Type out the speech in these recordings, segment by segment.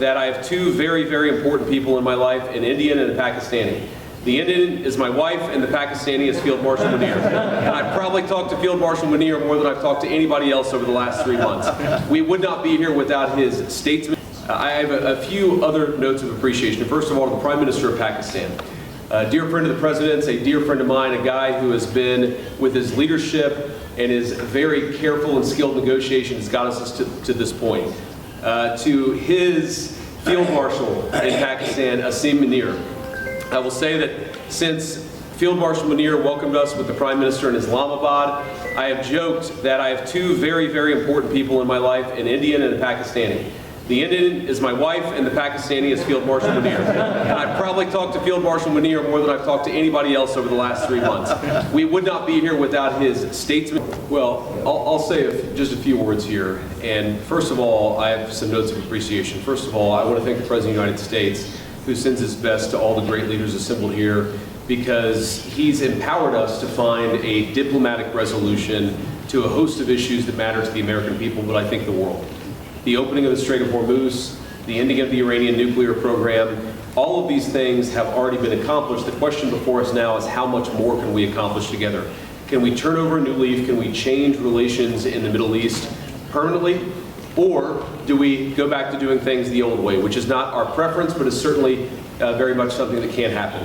that I have two very, very important people in my life, an Indian and a Pakistani. The Indian is my wife, and the Pakistani is Field Marshal Munir. And I've probably talked to Field Marshal Munir more than I've talked to anybody else over the last 3 months. We would not be here without his statesman. I have a few other notes of appreciation. First of all, to the Prime Minister of Pakistan. A dear friend of the President's, a dear friend of mine, a guy who has been, with his leadership and his very careful and skilled negotiations, got us to this point. To his Field Marshal in Pakistan, Asim Munir. I will say that since Field Marshal Munir welcomed us with the Prime Minister in Islamabad, I have joked that I have two very, very important people in my life, an Indian and a Pakistani. The Indian is my wife, and the Pakistani is Field Marshal Munir. And I've probably talked to Field Marshal Munir more than I've talked to anybody else over the last 3 months. We would not be here without his statesman. Well, I'll say just a few words here. And first of all, I have some notes of appreciation. First of all, I want to thank the President of the United States, who sends his best to all the great leaders assembled here, because he's empowered us to find a diplomatic resolution to a host of issues that matter to the American people, but I think the world. The opening of the Strait of Hormuz, the ending of the Iranian nuclear program, all of these things have already been accomplished. The question before us now is how much more can we accomplish together? Can we turn over a new leaf? Can we change relations in the Middle East permanently? Or do we go back to doing things the old way, which is not our preference, but is certainly very much something that can happen.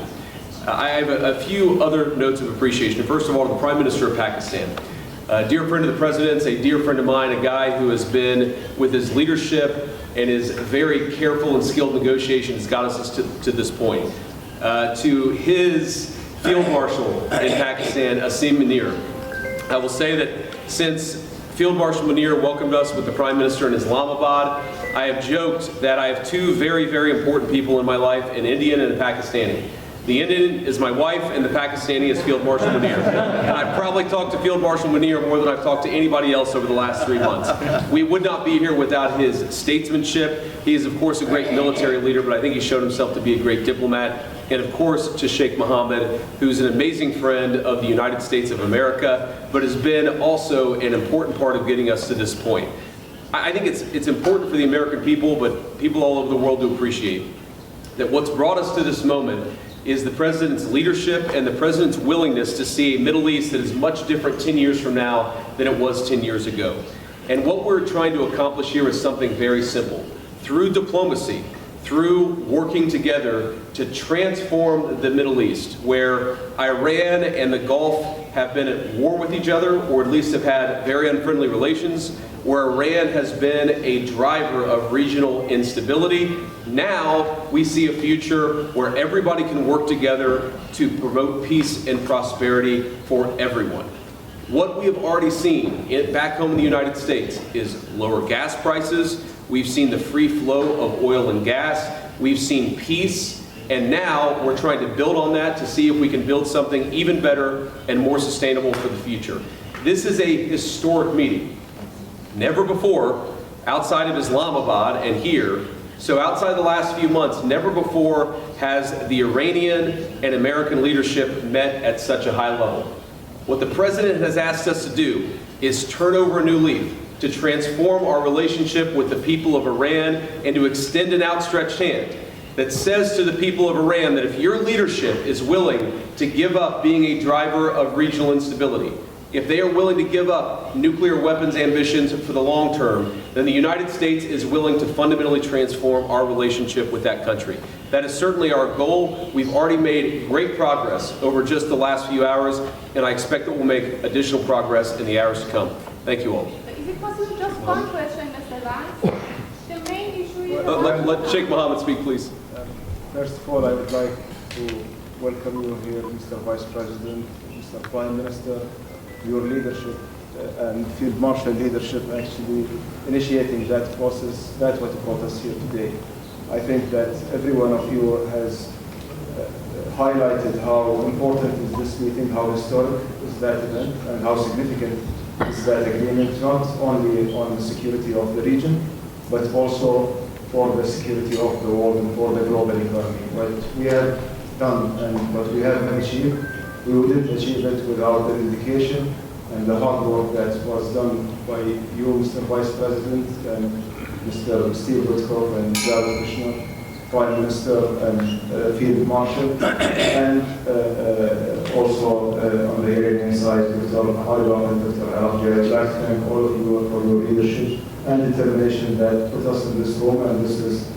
I have a few other notes of appreciation. First of all, to the Prime Minister of Pakistan. A dear friend of the President's, a dear friend of mine, a guy who has been, with his leadership and his very careful and skilled negotiations, got us to this point. To his Field Marshal in Pakistan, Asim Munir. I will say that since Field Marshal Munir welcomed us with the Prime Minister in Islamabad, I have joked that I have two very, very important people in my life, an Indian and a Pakistani. The Indian is my wife, and the Pakistani is Field Marshal Munir. And I've probably talked to Field Marshal Munir more than I've talked to anybody else over the last 3 months. We would not be here without his statesmanship. He is, of course, a great military leader, but I think he's shown himself to be a great diplomat. And of course, to Sheikh Mohammed, who's an amazing friend of the United States of America, but has been also an important part of getting us to this point. I think it's important for the American people, but people all over the world to appreciate that what's brought us to this moment is the President's leadership and the President's willingness to see a Middle East that is much different 10 years from now than it was 10 years ago. And what we're trying to accomplish here is something very simple. Through diplomacy, through working together to transform the Middle East, where Iran and the Gulf have been at war with each other, or at least have had very unfriendly relations, where Iran has been a driver of regional instability. Now we see a future where everybody can work together to promote peace and prosperity for everyone. What we have already seen back home in the United States is lower gas prices. We've seen the free flow of oil and gas. We've seen peace. And now we're trying to build on that to see if we can build something even better and more sustainable for the future. This is a historic meeting. Never before, outside of Islamabad and here, so outside the last few months, never before has the Iranian and American leadership met at such a high level. What the President has asked us to do is turn over a new leaf, to transform our relationship with the people of Iran and to extend an outstretched hand that says to the people of Iran that if your leadership is willing to give up being a driver of regional instability, if they are willing to give up nuclear weapons ambitions for the long term, then the United States is willing to fundamentally transform our relationship with that country. That is certainly our goal. We've already made great progress over just the last few hours, and I expect that we'll make additional progress in the hours to come. Thank you all. Is it possible just one question, Mr. Vance? The main issue is... Let Sheikh Mohammed speak, please. First of all, I would like to welcome you here, Mr. Vice President, Mr. Prime Minister, your leadership and Field Marshal leadership actually initiating that process. That's what brought us here today. I think that every one of you has highlighted how important is this meeting, how historic is that event, and how significant is that agreement, not only on the security of the region, but also for the security of the world and for the global economy. What we have done and what we have achieved, we didn't achieve it without the dedication and the hard work that was done by you, Mr. Vice President, and Mr. Steve Woodcock and Jared Kushner, Prime Minister and Field Marshal, and also on the Iranian side, Dr. Haidar and Dr. Arabji. I'd like to thank all of you for your leadership and determination that put us in this room, and this is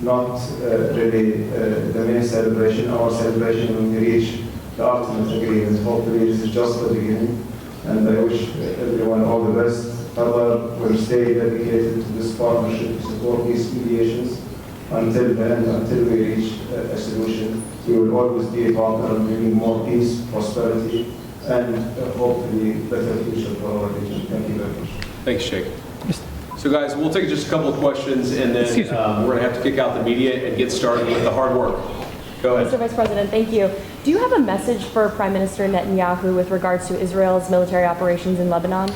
not really the main celebration. Our celebration when we reach the ultimate agreement. Hopefully this is just the beginning, and I wish everyone all the best. Qatar will stay dedicated to this partnership to support these mediations until the end, until we reach a solution. We will always be a partner in bringing more peace, prosperity, and hopefully better future for our region. Thank you very much. Thanks, Sheikh. So guys, we'll take just a couple of questions, and then we're going to have to kick out the media and get started with the hard work. Go ahead. Mr. Vice President, thank you. Do you have a message for Prime Minister Netanyahu with regards to Israel's military operations in Lebanon?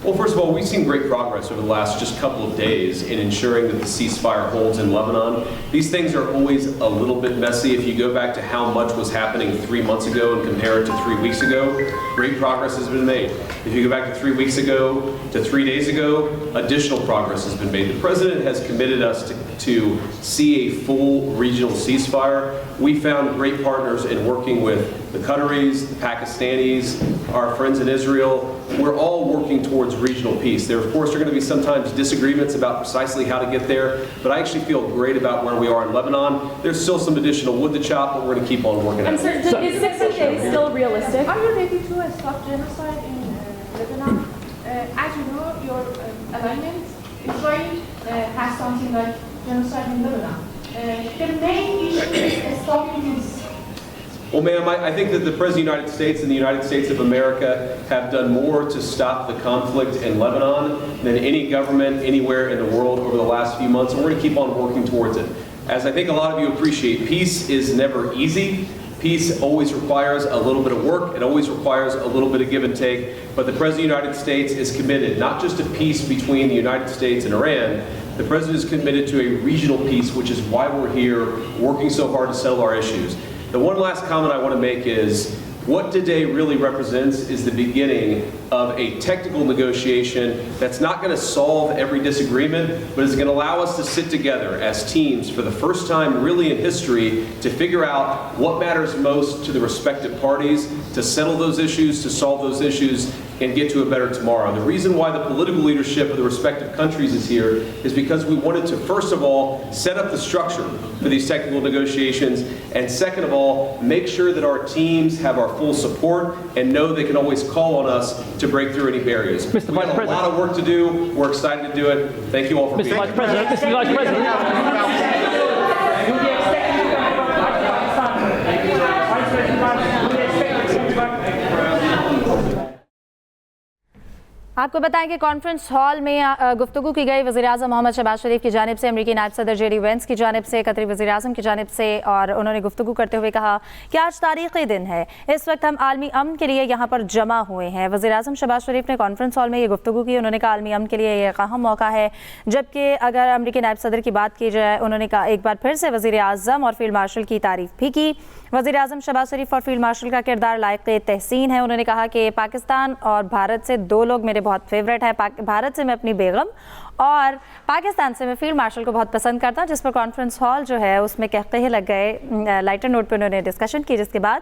Well, first of all, we've seen great progress over the last just couple of days in ensuring that the ceasefire holds in Lebanon. These things are always a little bit messy. If you go back to how much was happening 3 months ago and compare it to 3 weeks ago, great progress has been made. If you go back to 3 weeks ago to 3 days ago, additional progress has been made. The President has committed us to see a full regional ceasefire. We found great partners in working with the Qataris, the Pakistanis, our friends in Israel. We're all working towards regional peace. There, of course, are going to be sometimes disagreements about precisely how to get there, but I actually feel great about where we are in Lebanon. There's still some additional wood to chop, but we're going to keep on working at it. And sir, is 60 days still realistic? Are you ready to stop genocide in Lebanon? As you know, your alignment, Israel has something like genocide in Lebanon. The main issue is stopping this. Well, ma'am, I think that the President of the United States and the United States of America have done more to stop the conflict in Lebanon than any government anywhere in the world over the last few months, and we're going to keep on working towards it. As I think a lot of you appreciate, peace is never easy. Peace always requires a little bit of work. It always requires a little bit of give and take. But the President of the United States is committed not just to peace between the United States and Iran. The President is committed to a regional peace, which is why we're here working so hard to settle our issues. The one last comment I want to make is what today really represents is the beginning of a technical negotiation that's not going to solve every disagreement, but is going to allow us to sit together as teams for the first time really in history to figure out what matters most to the respective parties, to settle those issues, to solve those issues, and get to a better tomorrow. The reason why the political leadership of the respective countries is here is because we wanted to, first of all, set up the structure for these technical negotiations, and second of all, make sure that our teams have our full support and know they can always call on us to break through any barriers. Mr. We've got a lot of work to do. We're excited to do it. Thank you all for being here. Mr. Vice President, Mr. Vice President. आपको बताएं कि conference hall में गुफ्तगू की गई वज़ीर-ए-आज़म मोहम्मद शहबाज शरीफ की जानिब से, अमरीकी नायब सदर JD Vance की जानिब से, कतरी वज़ीर-ए-आज़म की जानिब से, और उन्होंने गुफ्तगू करते हुए कहा कि आज तारीख़ी दिन है। इस वक्त हम आलमी अमन के लिए यहाँ पर जमा हुए हैं। वज़ीर-ए-आज़म शहबाज शरीफ ने कॉन्फ्रेंस हॉल में ये गुफ्तगू की। उन्होंने कहा आलमी अमन के लिए ये एक अहम मौका है। जबकि अगर अमरीकी नायब सदर की बात की जाए, उन्होंने कहा एक बार फिर से वज़ीर-ए-आज़म और फील्ड मार्शल की तारीफ़ भी की। वज़ीर-ए-आज़म शहबाज शरीफ और फील्ड मार्शल का किरदार लायक़ तहसीन है। उन्होंने कहा कि पाकिस्तान और भारत से दो लोग मेरे बहुत फेवरेट हैं। भारत से मैं अपनी बेगम और पाकिस्तान से मैं फील्ड मार्शल को बहुत पसंद करता हूँ। जिस पर कॉन्फ्रेंस हॉल जो है उसमें कहकहे लग गए। लाइटर नोट पे उन्होंने डिस्कशन की, जिसके बाद